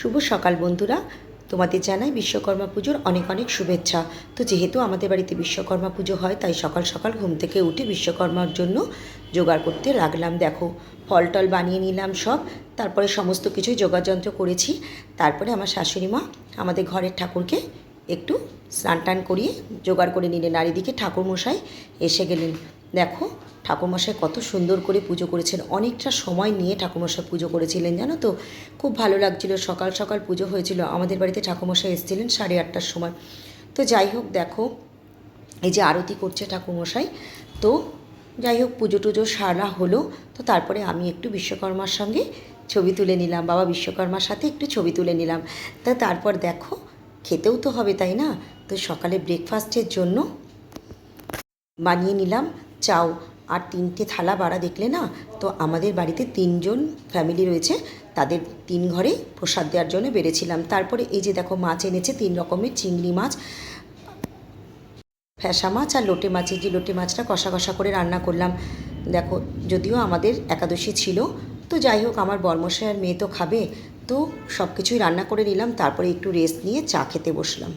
শুভ সকাল বন্ধুরা, তোমাদের জানাই বিশ্বকর্মা পুজোর অনেক অনেক শুভেচ্ছা। তো যেহেতু আমাদের বাড়িতে বিশ্বকর্মা পুজো হয়, তাই সকাল সকাল ঘুম থেকে উঠে বিশ্বকর্মার জন্য জোগাড় করতে লাগলাম। দেখো, ফল টল বানিয়ে নিলাম সব, তারপরে সমস্ত কিছুই যোগাযন্ত্র করেছি। তারপরে আমার শাশুড়ি মা আমাদের ঘরের ঠাকুরকে একটু স্নান টান করিয়ে জোগাড় করে নিলেন, আর এদিকে ঠাকুরমশাই এসে গেলেন। দেখো, ঠাকুরমশাই কত সুন্দর করে পুজো করেছেন, অনেকটা সময় নিয়ে ঠাকুরমশাই পুজো করেছিলেন, জানো তো। খুব ভালো লাগছিল, সকাল সকাল পুজো হয়েছিল। আমাদের বাড়িতে ঠাকুরমশাই এসেছিলেন 8:30টার সময়। তো যাই হোক, দেখো এই যে আরতি করছে ঠাকুরমশাই। তো যাই হোক, পুজো টুজো সারা হলো। তো তারপরে আমি একটু বিশ্বকর্মার সঙ্গে ছবি তুলে নিলাম, বাবা বিশ্বকর্মার সাথে একটু ছবি তুলে নিলাম। তারপর দেখো, খেতেও তো হবে, তাই না? তো সকালে ব্রেকফাস্টের জন্য বানিয়ে নিলাম চাউ, আর 3টে থালা বাড়া, দেখলে না? তো আমাদের বাড়িতে 3জন ফ্যামিলি রয়েছে, তাদের 3 ঘরে প্রসাদ দেওয়ার জন্য বেড়েছিলাম। তারপরে এই যে দেখো, মাছ এনেছে 3 রকমের, চিংড়ি মাছ, ফ্যাসা মাছ আর লোটে মাছ। এই যে লোটে মাছটা কষা কষা করে রান্না করলাম। দেখো, যদিও আমাদের একাদশী ছিল, তো যাই হোক, আমার বর্মশাই আর মেয়ে তো খাবে, তো সব কিছুই রান্না করে নিলাম। তারপরে একটু রেস্ট নিয়ে চা খেতে বসলাম।